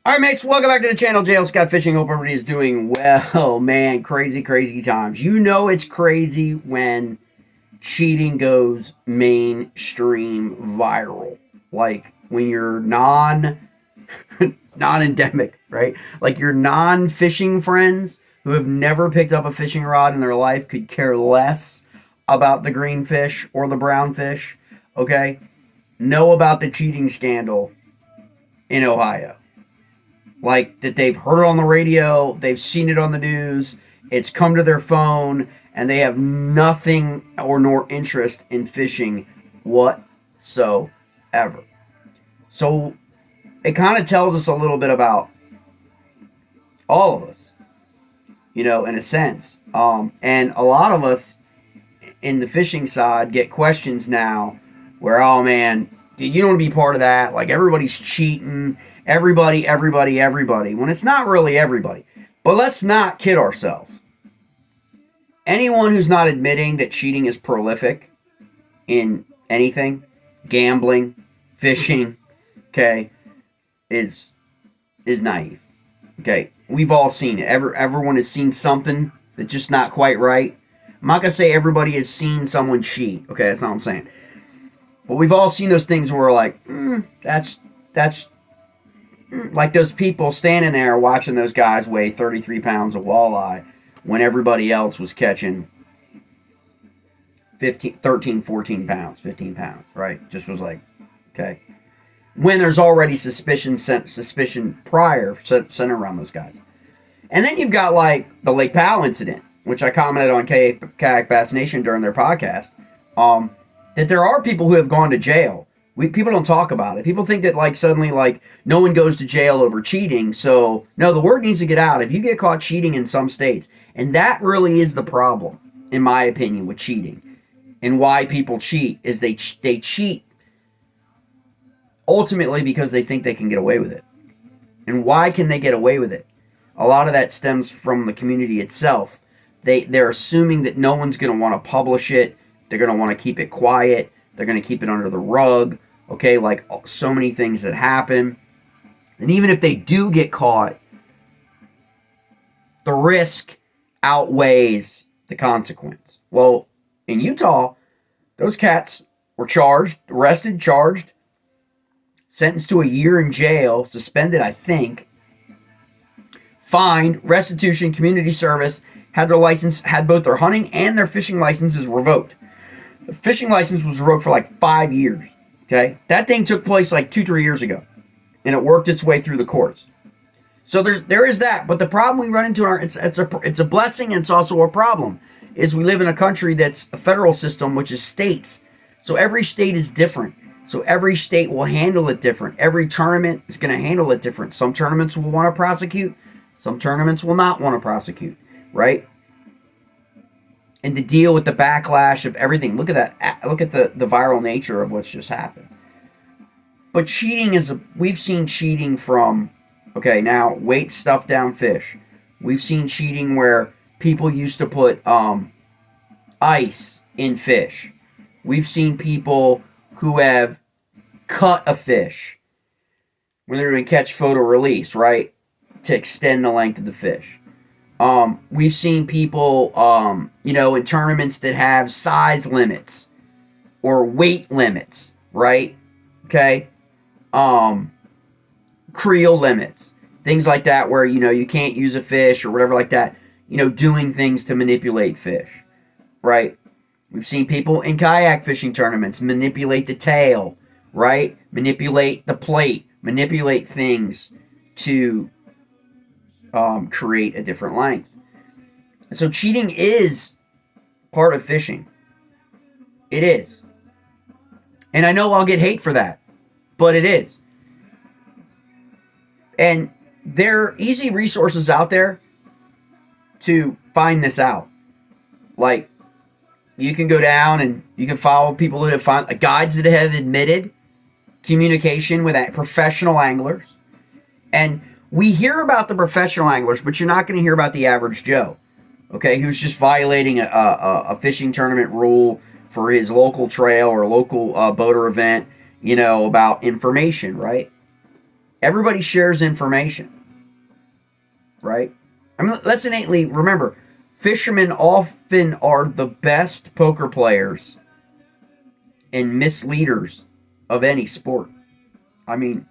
All right, mates, welcome back to the channel. JL Scott Fishing. Hope everybody is doing well. Man, crazy, crazy times. You know it's crazy when cheating goes mainstream viral. Like when you're non-endemic, right? Like your non-fishing friends who have never picked up a fishing rod in their life could care less about the green fish or the brown fish, okay? Know about the cheating scandal in Ohio. Like that they've heard it on the radio, they've seen it on the news, it's come to their phone, and they have nothing or nor interest in fishing whatsoever. So it kind of tells us a little bit about all of us, in a sense. And a lot of us in the fishing side get questions now where, oh man, you don't want to be part of that. Like everybody's cheating. Everybody. When it's not really everybody. But let's not kid ourselves. Anyone who's not admitting that cheating is prolific in anything, gambling, fishing, okay, is naive. Okay, we've all seen it. Everyone has seen something that's just not quite right. I'm not gonna say everybody has seen someone cheat. Okay, that's not what I'm saying. But we've all seen those things where we're like, that's like those people standing there watching those guys weigh 33 pounds of walleye when everybody else was catching 15, 13, 14 pounds, 15 pounds, right? Just was like, okay. When there's already suspicion prior centered around those guys. And then you've got like the Lake Powell incident, which I commented on Kayak Bass Nation during their podcast, that there are people who have gone to jail. People don't talk about it. People think that like suddenly like no one goes to jail over cheating. So no, the word needs to get out. If you get caught cheating in some states, and that really is the problem, in my opinion, with cheating, and why people cheat is they cheat ultimately because they think they can get away with it. And why can they get away with it? A lot of that stems from the community itself. They're assuming that no one's going to want to publish it. They're going to want to keep it quiet. They're going to keep it under the rug. Okay, like so many things that happen. And even if they do get caught, the risk outweighs the consequence. Well, in Utah, those cats were arrested, charged, sentenced to a year in jail, suspended, I think, fined, restitution, community service, had both their hunting and their fishing licenses revoked. The fishing license was revoked for like 5 years. Okay, that thing took place like 2-3 years ago, and it worked its way through the courts. So there is that, but the problem we run into it's a blessing and it's also a problem. Is we live in a country that's a federal system, which is states. So every state is different. So every state will handle it different. Every tournament is going to handle it different. Some tournaments will want to prosecute. Some tournaments will not want to prosecute. Right? And to deal with the backlash of everything. Look at that. Look at the viral nature of what's just happened. But cheating we've seen cheating from, okay, now weight stuff down fish. We've seen cheating where people used to put ice in fish. We've seen people who have cut a fish when they're doing catch, photo, release, right? To extend the length of the fish. We've seen people, in tournaments that have size limits or weight limits, right? Okay. Creel limits, things like that, where, you can't use a fish or whatever like that, doing things to manipulate fish, right? We've seen people in kayak fishing tournaments manipulate the tail, right? Manipulate the plate, manipulate things to create a different length. And so cheating is part of fishing. It is. And I know I'll get hate for that, but it is. And there are easy resources out there to find this out. Like, you can go down and you can follow people that have found guides that have admitted communication with professional anglers. And we hear about the professional anglers, but you're not going to hear about the average Joe, okay, who's just violating a fishing tournament rule for his local trail or local boater event, about information, right? Everybody shares information, right? I mean, let's innately remember, fishermen often are the best poker players and misleaders of any sport. I mean,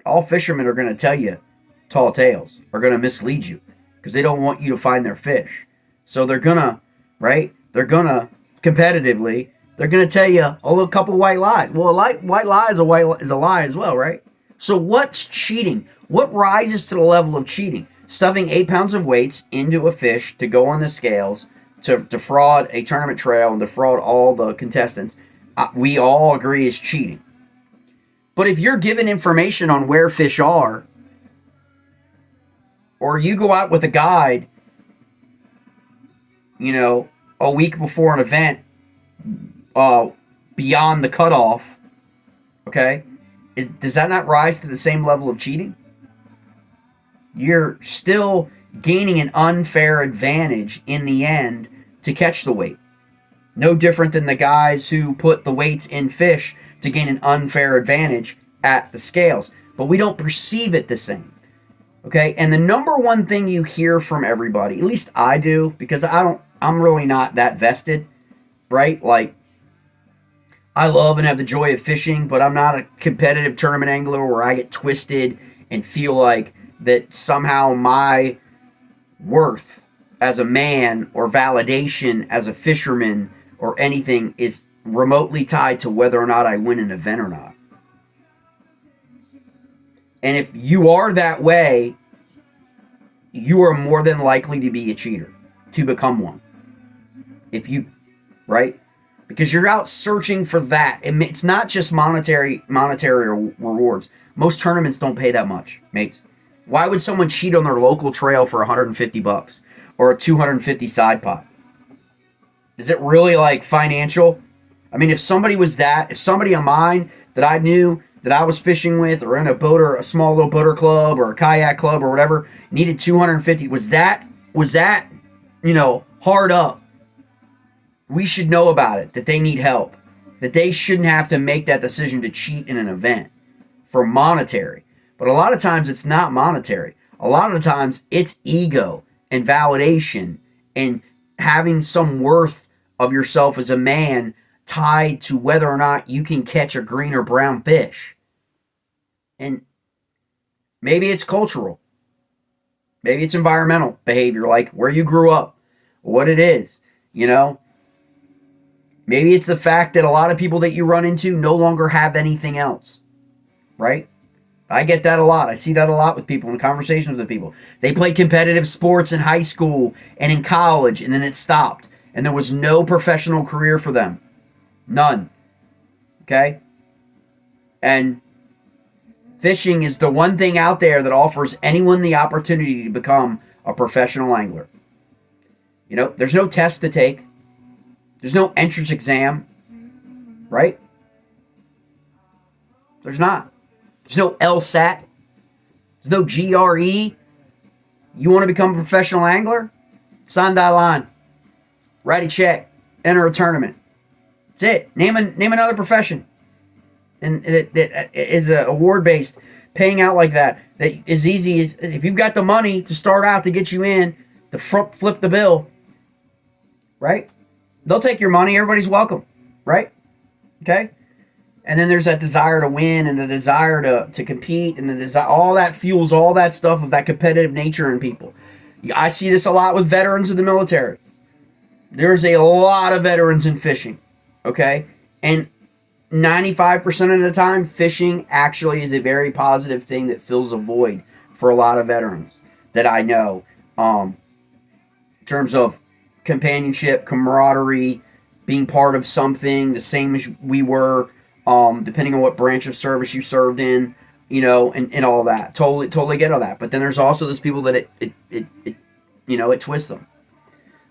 all fishermen are going to tell you tall tales, are going to mislead you because they don't want you to find their fish. So they're going to, right? They're going to, competitively, they're going to tell you a little couple white lies. Well, white lie is a lie as well, right? So what's cheating? What rises to the level of cheating? Stuffing 8 pounds of weights into a fish to go on the scales to defraud a tournament trail and defraud all the contestants. We all agree is cheating. But if you're given information on where fish are, or you go out with a guide, a week before an event, beyond the cutoff, okay, does that not rise to the same level of cheating? You're still gaining an unfair advantage in the end to catch the weight. No different than the guys who put the weights in fish to gain an unfair advantage at the scales. But we don't perceive it the same. Okay? And the number one thing you hear from everybody, at least I do, because I'm really not that vested, right? Like, I love and have the joy of fishing, but I'm not a competitive tournament angler where I get twisted and feel like that somehow my worth as a man or validation as a fisherman or anything is remotely tied to whether or not I win an event or not. And if you are that way, you are more than likely to be a cheater, to become one. Right? Because you're out searching for that. It's not just monetary rewards. Most tournaments don't pay that much, mates. Why would someone cheat on their local trail for $150 or a $250 side pot? Is it really like financial? I mean, if somebody of mine that I knew that I was fishing with or in a small little boater club or a kayak club or whatever, needed $250, was that, hard up? We should know about it, that they need help, that they shouldn't have to make that decision to cheat in an event for monetary. But a lot of times it's not monetary. A lot of the times it's ego and validation and having some worth of yourself as a man tied to whether or not you can catch a green or brown fish. And maybe it's cultural. Maybe it's environmental behavior, like where you grew up, what it is, Maybe it's the fact that a lot of people that you run into no longer have anything else, right? I get that a lot. I see that a lot with people in conversations with people. They played competitive sports in high school and in college, and then it stopped. And there was no professional career for them. None. Okay? And fishing is the one thing out there that offers anyone the opportunity to become a professional angler. There's no test to take. There's no entrance exam, right? There's not. There's no LSAT. There's no GRE. You want to become a professional angler? Sign that line. Write a check. Enter a tournament. That's it. Name another profession. And that is award-based. Paying out like that. That is easy as if you've got the money to start out to get you in, to flip the bill. Right? They'll take your money. Everybody's welcome. Right? Okay? And then there's that desire to win and the desire to compete and the desire, all that fuels all that stuff of that competitive nature in people. I see this a lot with veterans of the military. There's a lot of veterans in fishing, okay? And 95% of the time, fishing actually is a very positive thing that fills a void for a lot of veterans that I know. In terms of companionship, camaraderie, being part of something, the same as we were, depending on what branch of service you served in, and all that. Totally get all that. But then there's also those people that it twists them.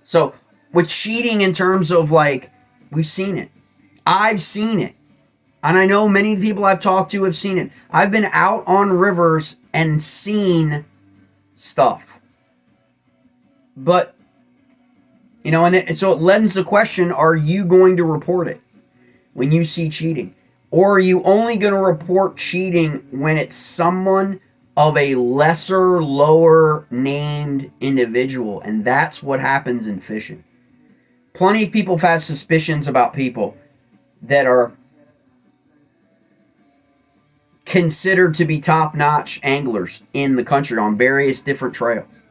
So with cheating in terms of we've seen it. I've seen it. And I know many people I've talked to have seen it. I've been out on rivers and seen stuff. But, and so it lends the question, are you going to report it when you see cheating? Or are you only going to report cheating when it's someone of a lesser, lower named individual? And that's what happens in fishing. Plenty of people have suspicions about people that are considered to be top-notch anglers in the country on various different trails.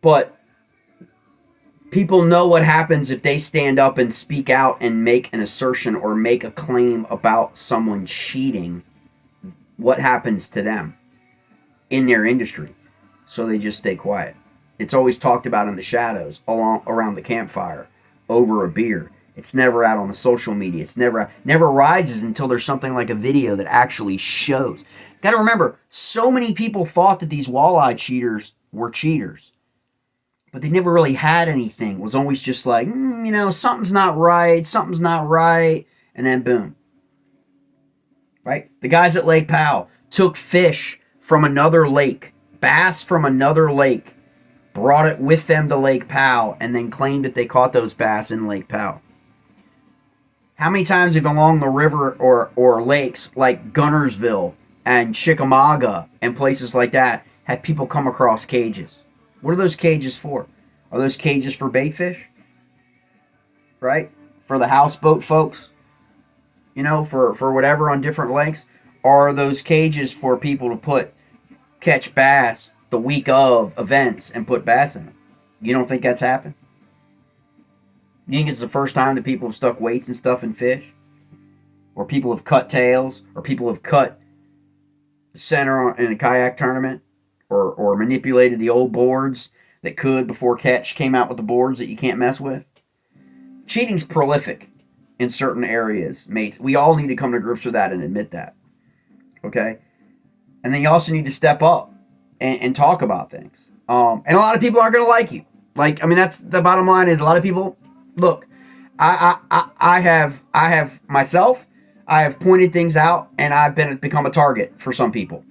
But people know what happens if they stand up and speak out and make an assertion or make a claim about someone cheating. What happens to them in their industry? So they just stay quiet. It's always talked about in the shadows, around the campfire, over a beer. It's never out on the social media. It's never rises until there's something like a video that actually shows. Got to remember, so many people thought that these walleye cheaters were cheaters, but they never really had anything. It was always just like, something's not right, and then boom. Right? The guys at Lake Powell took fish from another lake, bass from another lake, brought it with them to Lake Powell, and then claimed that they caught those bass in Lake Powell. How many times have along the river or lakes like Gunnersville and Chickamauga and places like that have people come across cages? What are those cages for? Are those cages for bait fish? Right? For the houseboat folks? For whatever on different lakes? Or are those cages for people to catch bass the week of events and put bass in them? You don't think that's happened? You think it's the first time that people have stuck weights and stuff in fish? Or people have cut tails? Or people have cut center in a kayak tournament? Or manipulated the old boards that could before catch came out with the boards that you can't mess with? Cheating's prolific in certain areas, mates. We all need to come to grips with that and admit that. Okay? And then you also need to step up and talk about things. And a lot of people aren't going to like you. That's the bottom line is a lot of people, look, I have myself, I have pointed things out, and I've become a target for some people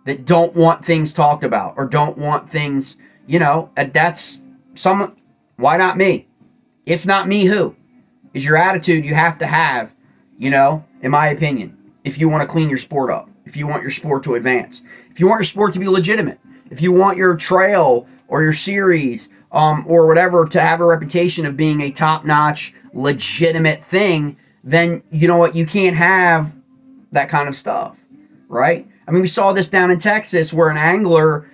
that don't want things talked about or don't want things, that's someone. Why not me? If not me, who? Is your attitude you have to have, in my opinion, if you want to clean your sport up, if you want your sport to advance, if you want your sport to be legitimate, if you want your trail or your series or whatever to have a reputation of being a top-notch, legitimate thing, then you know what? You can't have that kind of stuff, right? We saw this down in Texas where an angler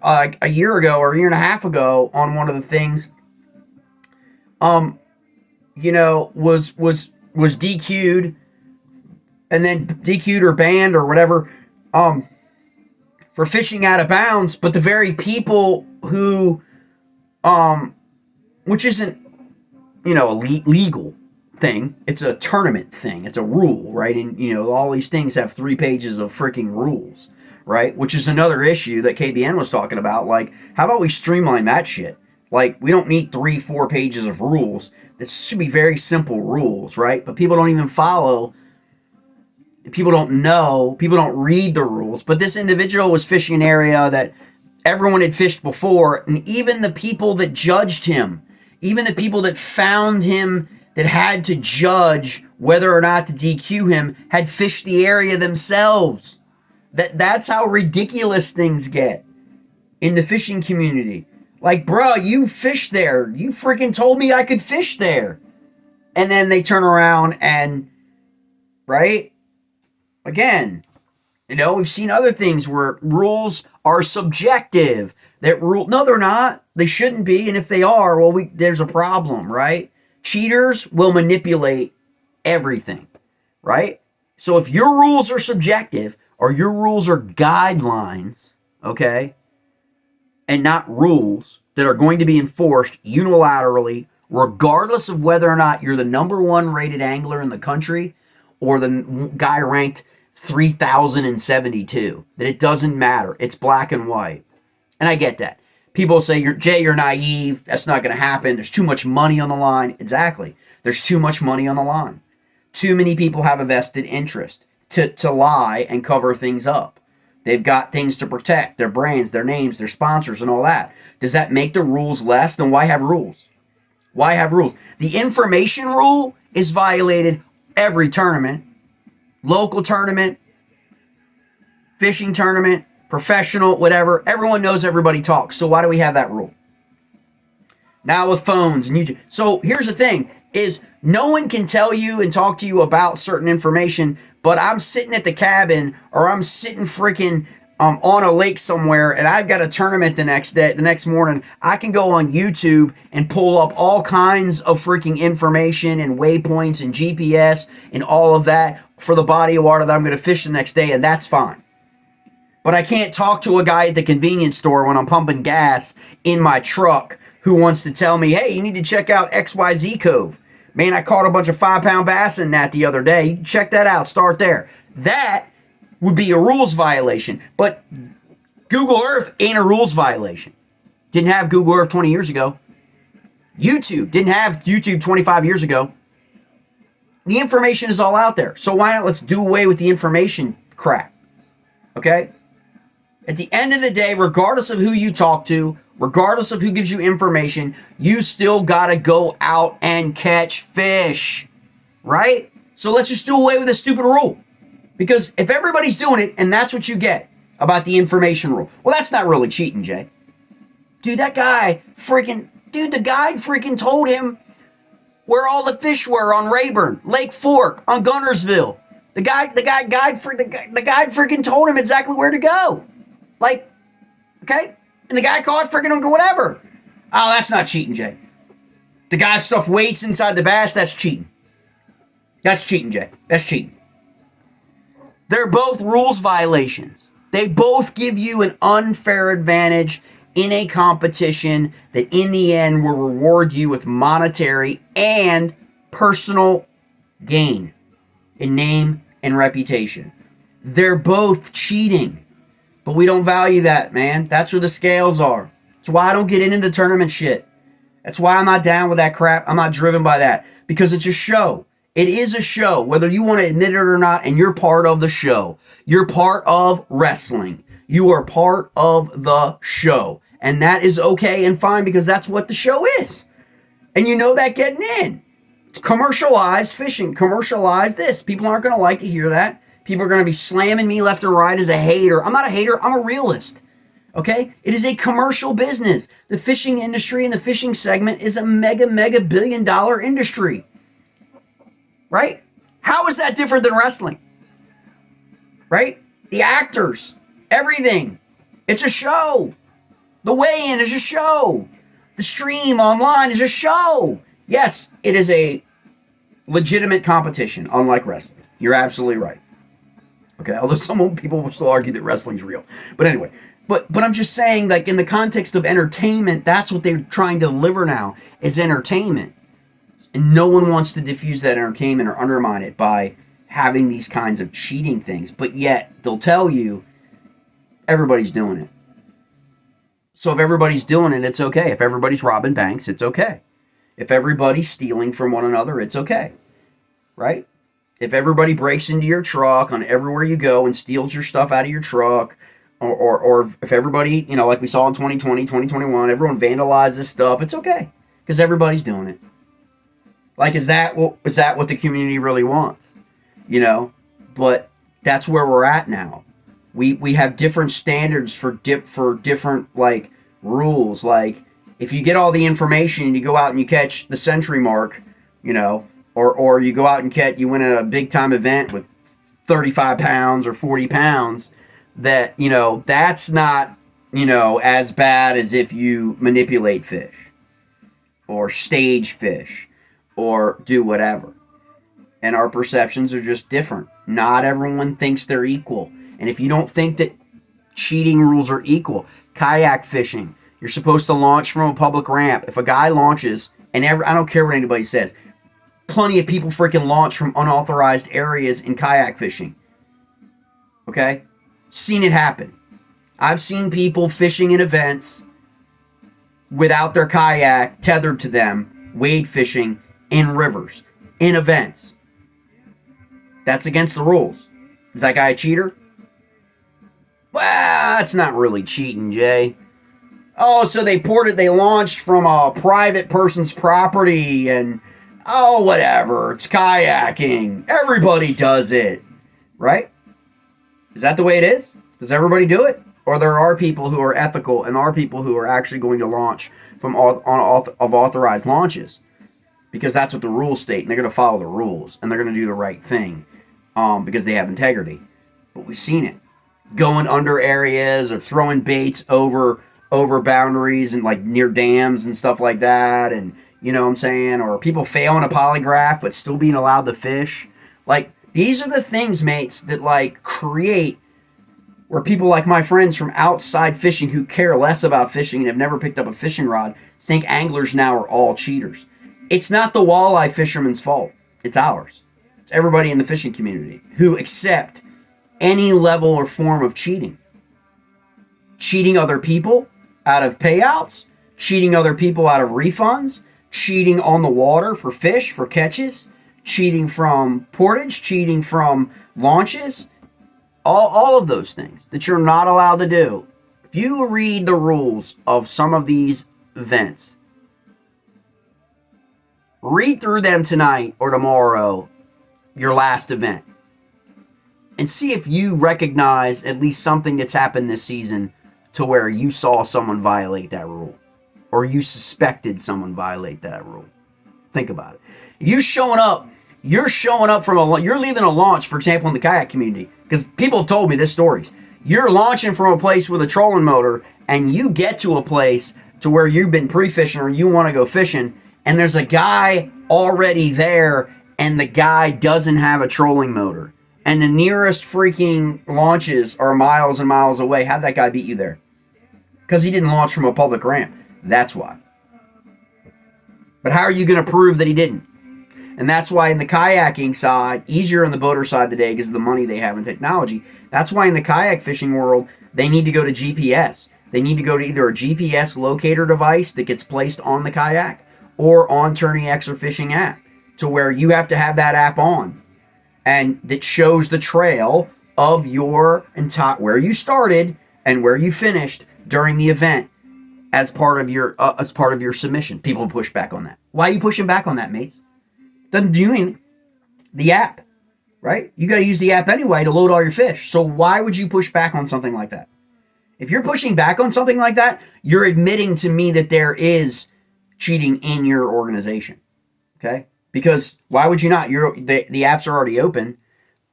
like a year ago or a year and a half ago on one of the things, was DQ'd and then DQ'd or banned or whatever, for fishing out of bounds. But the very people who, which isn't, a legal thing. It's a tournament thing. It's a rule, right? And, all these things have 3 pages of freaking rules, right? Which is another issue that KBN was talking about. Like, how about we streamline that shit? Like, we don't need 3-4 pages of rules. This should be very simple rules, right? But people don't even follow. People don't know. People don't read the rules. But this individual was fishing an area that everyone had fished before. And even the people that judged him, even the people that found him, that had to judge whether or not to DQ him, had fished the area themselves. That's how ridiculous things get in the fishing community. Like, bro, you fished there. You freaking told me I could fish there. And then they turn around and, right? Again, we've seen other things where rules are subjective. No, they're not. They shouldn't be. And if they are, well, there's a problem, right? Cheaters will manipulate everything, right? So if your rules are subjective or your rules are guidelines, okay, and not rules that are going to be enforced unilaterally, regardless of whether or not you're the number 1 rated angler in the country or the guy ranked 3,072, that it doesn't matter. It's black and white. And I get that. People say, you're naive. That's not going to happen. There's too much money on the line. Exactly. There's too much money on the line. Too many people have a vested interest to lie and cover things up. They've got things to protect, their brands, their names, their sponsors, and all that. Does that make the rules less? Then why have rules? Why have rules? The information rule is violated every tournament, local tournament, fishing tournament, professional, whatever. Everyone knows everybody talks. So why do we have that rule? Now with phones and YouTube. So here's the thing is no one can tell you and talk to you about certain information, but I'm sitting at the cabin or I'm sitting freaking on a lake somewhere and I've got a tournament the next morning. I can go on YouTube and pull up all kinds of freaking information and waypoints and GPS and all of that for the body of water that I'm going to fish the next day, and that's fine. But I can't talk to a guy at the convenience store when I'm pumping gas in my truck who wants to tell me, hey, you need to check out XYZ Cove. Man, I caught a bunch of 5-pound bass in that the other day. Check that out. Start there. That would be a rules violation. But Google Earth ain't a rules violation. Didn't have Google Earth 20 years ago. YouTube didn't have YouTube 25 years ago. The information is all out there. So why not let's do away with the information crap? Okay? At the end of the day, regardless of who you talk to, regardless of who gives you information, you still gotta go out and catch fish, right? So let's just do away with this stupid rule. Because if everybody's doing it, and that's what you get about the information rule, well, that's not really cheating, Jay. Dude, the guide freaking told him where all the fish were on Rayburn, Lake Fork, on Gunnersville. The guide freaking told him exactly where to go. Like, okay? And the guy caught freaking whatever. Oh, that's not cheating, Jay. The guy stuffed weights inside the bass, that's cheating. That's cheating, Jay. That's cheating. They're both rules violations. They both give you an unfair advantage in a competition that in the end will reward you with monetary and personal gain in name and reputation. They're both cheating. But we don't value that, man. That's where the scales are. That's why I don't get into tournament shit. That's why I'm not down with that crap. I'm not driven by that. Because it's a show. It is a show, whether you want to admit it or not, and you're part of the show. You're part of wrestling. You are part of the show. And that is okay and fine because that's what the show is. And you know that getting in. It's commercialized fishing, commercialized this. People aren't going to like to hear that. People are going to be slamming me left and right as a hater. I'm not a hater. I'm a realist. Okay? It is a commercial business. The fishing industry and the fishing segment is a mega billion-dollar industry. Right? How is that different than wrestling? Right? The actors, everything. It's a show. The weigh-in is a show. The stream online is a show. Yes, it is a legitimate competition, unlike wrestling. You're absolutely right. Okay, although some people will still argue that wrestling's real. But anyway, but I'm just saying, like, in the context of entertainment, that's what they're trying to deliver now, is entertainment. And no one wants to diffuse that entertainment or undermine it by having these kinds of cheating things. But yet, they'll tell you, everybody's doing it. So if everybody's doing it, it's okay. If everybody's robbing banks, it's okay. If everybody's stealing from one another, it's okay. Right? If everybody breaks into your truck on everywhere you go and steals your stuff out of your truck, or if everybody, like we saw in 2020, 2021, everyone vandalizes stuff, it's okay. Because everybody's doing it. Like, is that what the community really wants? But that's where we're at now. We have different standards for different, like, rules. Like, if you get all the information and you go out and you catch the century mark, or you go out and you win a big time event with 35 pounds or 40 pounds, that, that's not, as bad as if you manipulate fish or stage fish or do whatever. And our perceptions are just different. Not everyone thinks they're equal. And if you don't think that cheating rules are equal, kayak fishing, you're supposed to launch from a public ramp. If a guy launches, and I don't care what anybody says, plenty of people freaking launch from unauthorized areas in kayak fishing. Okay? Seen it happen. I've seen people fishing in events without their kayak tethered to them, wade fishing in rivers, in events. That's against the rules. Is that guy a cheater? Well, that's not really cheating, Jay. Oh, so they launched from a private person's property, and Oh, whatever. It's kayaking. Everybody does it. Right? Is that the way it is? Does everybody do it? Or there are people who are ethical and are people who are actually going to launch from authorized launches because that's what the rules state, and they're going to follow the rules and they're going to do the right thing because they have integrity. But we've seen it going under areas or throwing baits over boundaries and like near dams and stuff like that, and you know what I'm saying, or people failing a polygraph but still being allowed to fish. Like these are the things, mates, that like create where people like my friends from outside fishing who care less about fishing and have never picked up a fishing rod think anglers now are all cheaters. It's not the walleye fisherman's fault. It's ours. It's everybody in the fishing community who accept any level or form of cheating. Cheating other people out of payouts, cheating other people out of refunds, cheating on the water for fish, for catches, cheating from portage, cheating from launches, all of those things that you're not allowed to do. If you read the rules of some of these events, read through them tonight or tomorrow, your last event, and see if you recognize at least something that's happened this season to where you saw someone violate that rule or you suspected someone violate that rule. Think about it. You're showing up you're leaving a launch, for example, in the kayak community, because people have told me this stories. You're launching from a place with a trolling motor and you get to a place to where you've been pre-fishing or you want to go fishing, and there's a guy already there and the guy doesn't have a trolling motor. And the nearest freaking launches are miles and miles away. How'd that guy beat you there? Because he didn't launch from a public ramp. That's why. But how are you going to prove that he didn't? And that's why in the kayaking side, easier on the boater side today because of the money they have in technology. That's why in the kayak fishing world, they need to go to GPS. They need to go to either a GPS locator device that gets placed on the kayak or on Tourney X or Fishing app, to where you have to have that app on and that shows the trail of your entire, where you started and where you finished during the event as part of your submission. People push back on that. Why are you pushing back on that, mates? Doesn't do anything. The app, right? You got to use the app anyway to load all your fish. So why would you push back on something like that? If you're pushing back on something like that, you're admitting to me that there is cheating in your organization. Okay? Because why would you not? The apps are already open.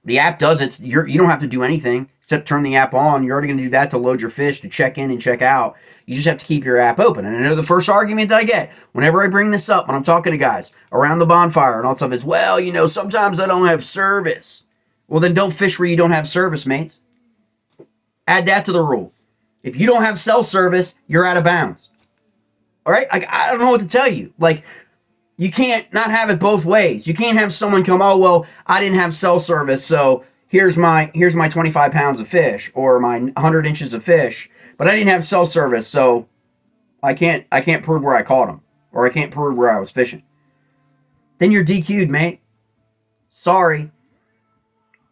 The app does it. You don't have to do anything except turn the app on. You're already going to do that to load your fish, to check in and check out. You just have to keep your app open. And I know the first argument that I get whenever I bring this up when I'm talking to guys around the bonfire and all stuff is, well, sometimes I don't have service. Well, then don't fish where you don't have service, mates. Add that to the rule. If you don't have cell service, you're out of bounds. All right? I don't know what to tell you. You can't not have it both ways. You can't have someone come, oh, well, I didn't have cell service, so here's my 25 pounds of fish or my 100 inches of fish, but I didn't have cell service, so I can't prove where I caught them, or I can't prove where I was fishing. Then you're DQ'd, mate. Sorry.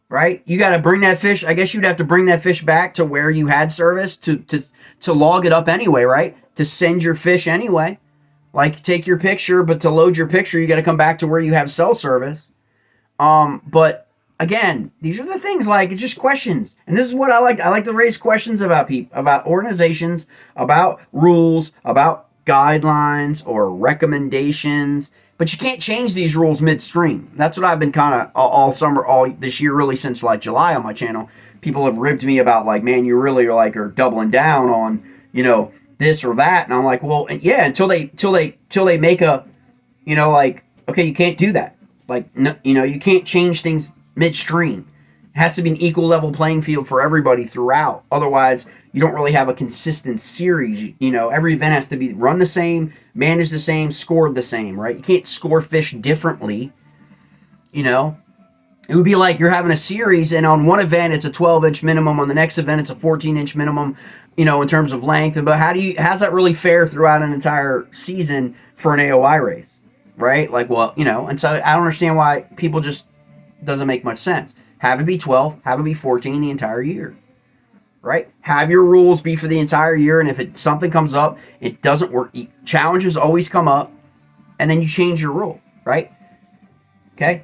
Right? You got to bring that fish. I guess you'd have to bring that fish back to where you had service to log it up anyway, right? To send your fish anyway. Take your picture, but to load your picture, you got to come back to where you have cell service. But again, these are the things, it's just questions. And this is what I like. I like to raise questions about people, about organizations, about rules, about guidelines or recommendations. But you can't change these rules midstream. That's what I've been kind of all summer, all this year, really since July on my channel. People have ribbed me about man, you really are doubling down on, this or that, and I'm like, well, yeah, until they make a, okay, you can't do that. No, you can't change things midstream. It has to be an equal level playing field for everybody throughout. Otherwise, you don't really have a consistent series. Every event has to be run the same, managed the same, scored the same, right? You can't score fish differently. It would be like you're having a series, and on one event it's a 12-inch minimum, on the next event it's a 14-inch minimum, in terms of length. But how's that really fair throughout an entire season for an AOI race, right? And so I don't understand why people just doesn't make much sense. Have it be 12, have it be 14 the entire year, right? Have your rules be for the entire year, and if something comes up, it doesn't work. Challenges always come up, and then you change your rule, right? Okay?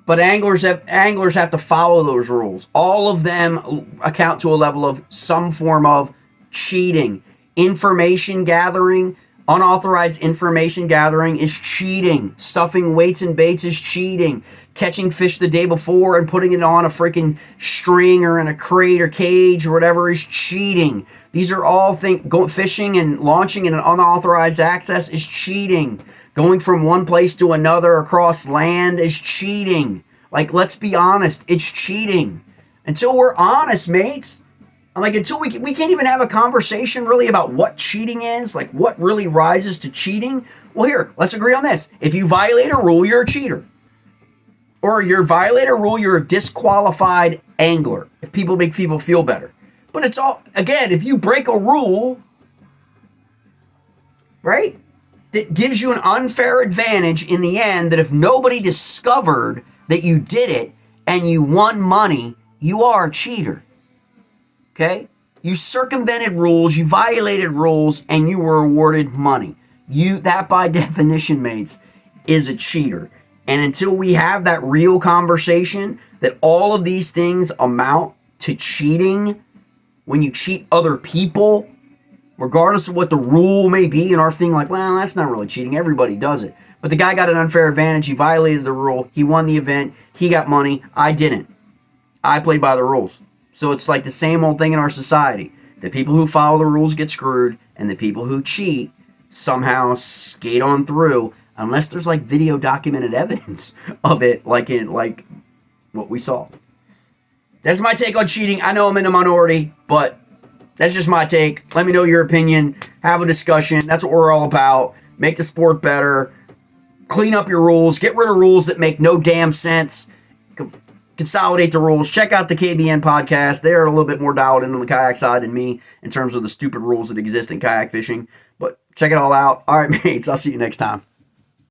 But anglers have to follow those rules. All of them account to a level of some form of cheating. Information gathering, unauthorized information gathering is cheating. Stuffing weights and baits is cheating. Catching fish the day before and putting it on a freaking string or in a crate or cage or whatever is cheating. These are all things. Fishing and launching in an unauthorized access is cheating. Going from one place to another across land is cheating. Like, let's be honest, it's cheating. Until we're honest, mates. I'm like, until we can't even have a conversation really about what cheating is, like what really rises to cheating. Well, here, let's agree on this. If you violate a rule, you're a cheater. Or you violate a rule, you're a disqualified angler. If people make people feel better. But it's all, again, if you break a rule, right? That gives you an unfair advantage in the end, that if nobody discovered that you did it and you won money, you are a cheater. Okay? You circumvented rules, you violated rules, and you were awarded money. That by definition, mates, is a cheater. And until we have that real conversation that all of these things amount to cheating, when you cheat other people, regardless of what the rule may be, and our thing like, well, that's not really cheating. Everybody does it. But the guy got an unfair advantage. He violated the rule. He won the event. He got money. I didn't. I played by the rules. So it's like the same old thing in our society. The people who follow the rules get screwed, and the people who cheat somehow skate on through, unless there's like video documented evidence of it, like what we saw. That's my take on cheating. I know I'm in the minority, but that's just my take. Let me know your opinion. Have a discussion. That's what we're all about. Make the sport better. Clean up your rules. Get rid of rules that make no damn sense. Consolidate the rules. Check out the KBN podcast. They're a little bit more dialed in on the kayak side than me in terms of the stupid rules that exist in kayak fishing. But check it all out. All right, mates. I'll see you next time.